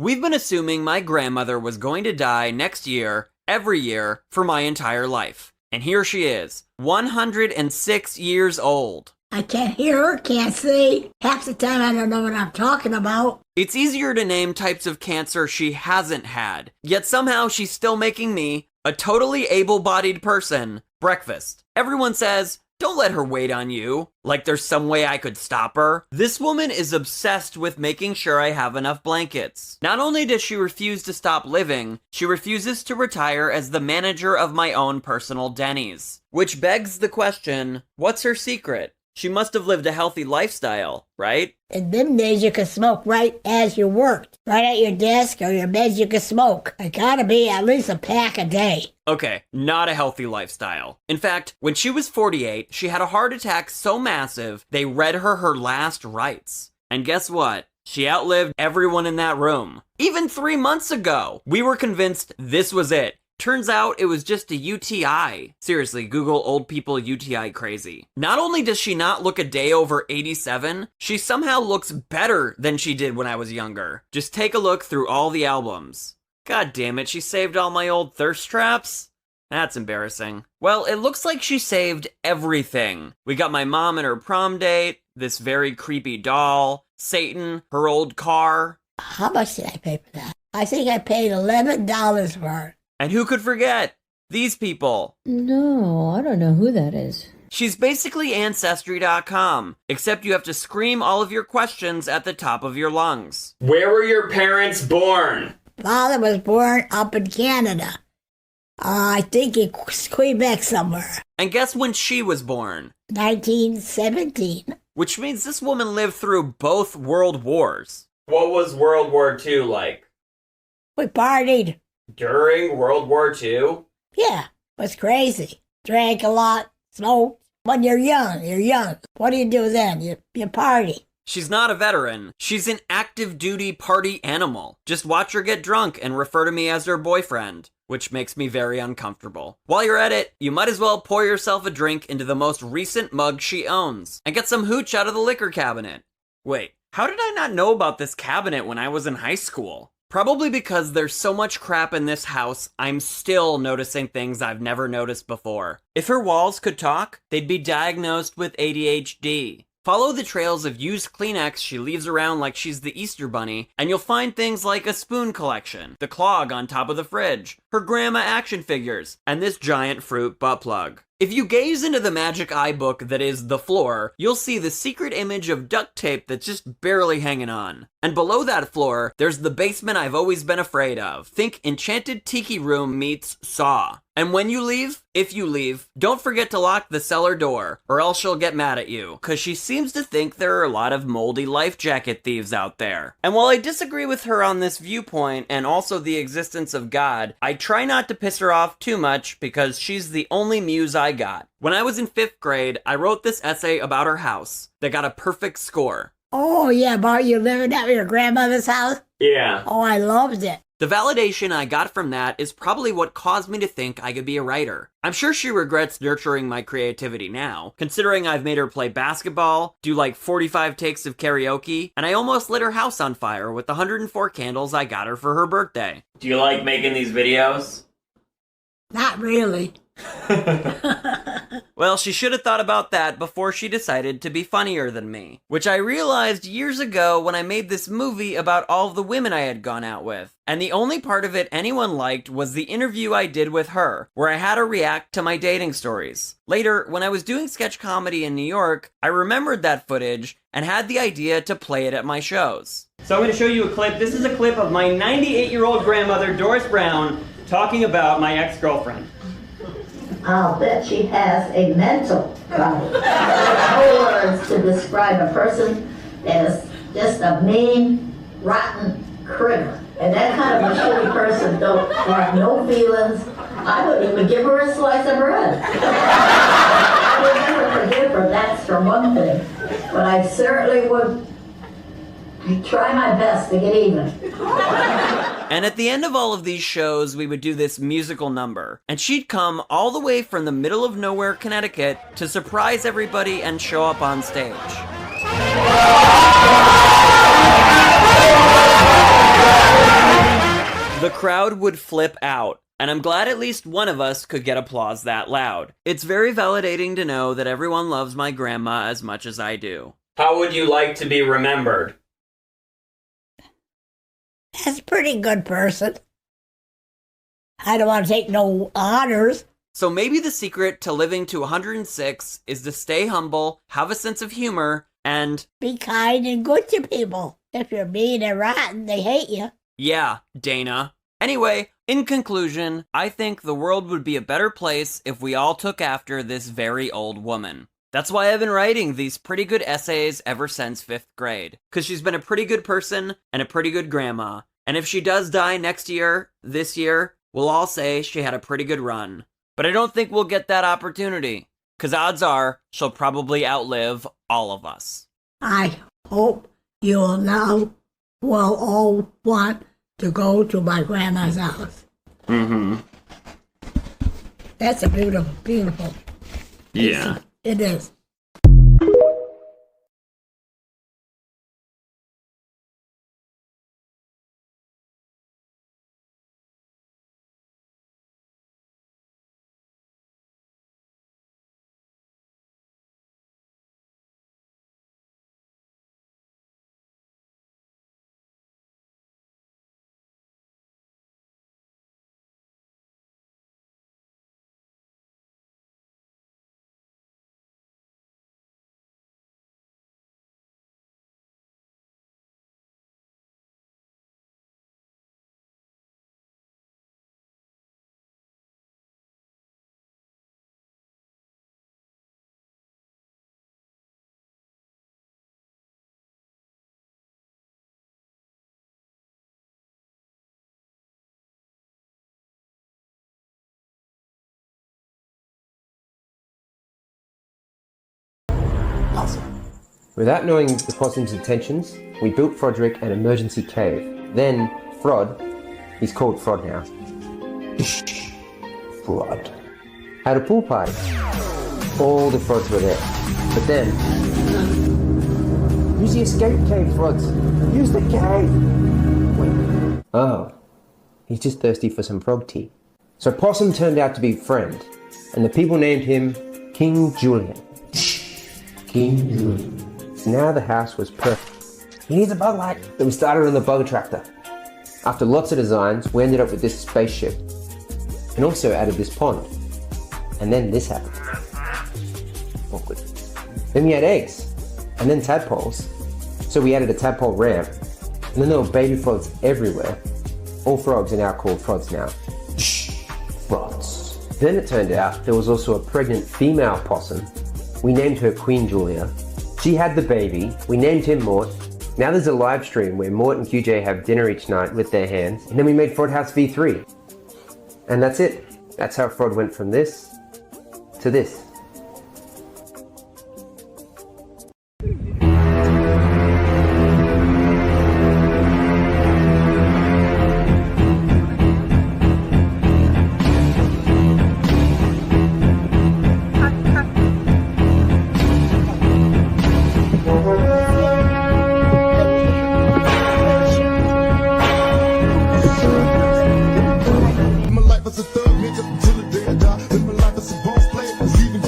We've been assuming my grandmother was going to die next year, every year, for my entire life. And here she is, 106 years old. I can't hear her, can't see. Half the time I don't know what I'm talking about. It's easier to name types of cancer she hasn't had, yet somehow she's still making me, a totally able-bodied person, breakfast. Everyone says, don't let her wait on you, like there's some way I could stop her. This woman is obsessed with making sure I have enough blankets. Not only does she refuse to stop living, she refuses to retire as the manager of my own personal Denny's. Which begs the question, what's her secret? She must have lived a healthy lifestyle, right? In them days, you could smoke right as you worked. Right at your desk or your bed, you could smoke. It gotta be at least a pack a day. Okay, not a healthy lifestyle. In fact, when she was 48, she had a heart attack so massive, they read her last rites. And guess what? She outlived everyone in that room. Even 3 months ago, we were convinced this was it. Turns out it was just a UTI. Seriously, Google old people UTI crazy. Not only does she not look a day over 87, she somehow looks better than she did when I was younger. Just take a look through all the albums. God damn it, she saved all my old thirst traps? That's embarrassing. Well, it looks like she saved everything. We got my mom and her prom date, this very creepy doll, Satan, her old car. How much did I pay for that? I think I paid $11 for it. And who could forget? These people. No, I don't know who that is. She's basically Ancestry.com, except you have to scream all of your questions at the top of your lungs. Where were your parents born? Father was born up in Canada. I think in Quebec somewhere. And guess when she was born? 1917. Which means this woman lived through both world wars. What was World War II like? We partied. During World War II? Yeah, it was crazy. Drank a lot, smoked. When you're young, you're young. What do you do then? You party. She's not a veteran. She's an active duty party animal. Just watch her get drunk and refer to me as her boyfriend, which makes me very uncomfortable. While you're at it, you might as well pour yourself a drink into the most recent mug she owns and get some hooch out of the liquor cabinet. Wait, how did I not know about this cabinet when I was in high school? Probably because there's so much crap in this house, I'm still noticing things I've never noticed before. If her walls could talk, they'd be diagnosed with ADHD. Follow the trails of used Kleenex she leaves around like she's the Easter Bunny, and you'll find things like a spoon collection, the clog on top of the fridge, her grandma action figures, and this giant fruit butt plug. If you gaze into the magic eye book that is the floor, you'll see the secret image of duct tape that's just barely hanging on. And below that floor, there's the basement I've always been afraid of. Think Enchanted Tiki Room meets Saw. And when you leave, if you leave, don't forget to lock the cellar door, or else she'll get mad at you, cause she seems to think there are a lot of moldy life jacket thieves out there. And while I disagree with her on this viewpoint, and also the existence of God, I try not to piss her off too much, because she's the only muse I got. When I was in 5th grade, I wrote this essay about her house that got a perfect score. Oh, yeah, about you living at your grandmother's house? Yeah. Oh, I loved it. The validation I got from that is probably what caused me to think I could be a writer. I'm sure she regrets nurturing my creativity now, considering I've made her play basketball, do like 45 takes of karaoke, and I almost lit her house on fire with the 104 candles I got her for her birthday. Do you like making these videos? Not really. Well, she should have thought about that before she decided to be funnier than me. Which I realized years ago when I made this movie about all of the women I had gone out with. And the only part of it anyone liked was the interview I did with her, where I had her react to my dating stories. Later, when I was doing sketch comedy in New York, I remembered that footage and had the idea to play it at my shows. So I'm going to show you a clip. This is a clip of my 98-year-old grandmother, Doris Brown, talking about my ex-girlfriend. I'll bet she has a mental problem. No words to describe a person as just a mean, rotten critter. And that kind of a shitty person don't have no feelings. I wouldn't even give her a slice of bread. I would never forgive her, that's for one thing. But I certainly would try my best to get even. And at the end of all of these shows, we would do this musical number. And she'd come all the way from the middle of nowhere, Connecticut, to surprise everybody and show up on stage. The crowd would flip out, and I'm glad at least one of us could get applause that loud. It's very validating to know that everyone loves my grandma as much as I do. How would you like to be remembered? That's a pretty good person. I don't want to take no honors. So maybe the secret to living to 106 is to stay humble, have a sense of humor, and Be kind and good to people. If you're mean and rotten, they hate you. yeah, Dana. Anyway, in conclusion, I think the world would be a better place if we all took after this very old woman. That's why I've been writing these pretty good essays ever since 5th grade. Because she's been a pretty good person and a pretty good grandma. And if she does die this year, we'll all say she had a pretty good run. But I don't think we'll get that opportunity. Because odds are, she'll probably outlive all of us. I hope you'll now will all want to go to my grandma's house. Mm-hmm. That's a beautiful, beautiful. Yeah. It is. Without knowing the possum's intentions, we built Froderick an emergency cave. Then, Frod, he's called Frod now, Frod, had a pool party. All the Frods were there. But then, use the escape cave, Frods! Use the cave! Wait. Oh, he's just thirsty for some frog tea. So Possum turned out to be friend, and the people named him King Julian. King Julian. Now the house was perfect. He needs a bug light. Then we started on the bug attractor. After lots of designs, we ended up with this spaceship. And also added this pond. And then this happened. Awkward. Then we had eggs. And then tadpoles. So we added a tadpole ramp. And then there were baby frogs everywhere. All frogs are now called Frods now. Frods. Then it turned out there was also a pregnant female possum. We named her Queen Julia. She had the baby. We named him Mort. Now there's a live stream where Mort and QJ have dinner each night with their hands. And then we made Frod House V3. And that's it. That's how Frod went from this to this. My life as a thug nigga until the day I die. Live my life as a boss player, 'cause even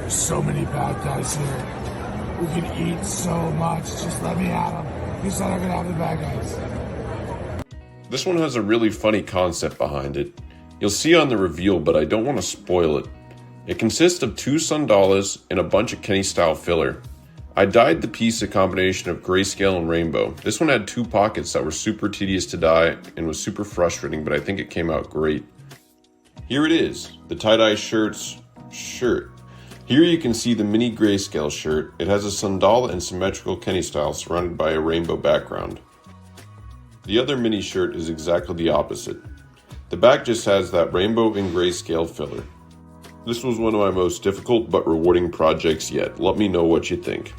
There's so many bad guys here. We can eat so much. Just let me have them. You said I'm gonna have the bad guys. This one has a really funny concept behind it. You'll see on the reveal, but I don't want to spoil it. It consists of 2 Sundalas and a bunch of Kenny style filler. I dyed the piece a combination of grayscale and rainbow. This one had 2 pockets that were super tedious to dye and was super frustrating, but I think it came out great. Here it is, the tie-dye shirt's shirt. Here you can see the mini grayscale shirt. It has a Sundala and symmetrical Kenny style surrounded by a rainbow background. The other mini shirt is exactly the opposite. The back just has that rainbow and grayscale filler. This was one of my most difficult but rewarding projects yet. Let me know what you think.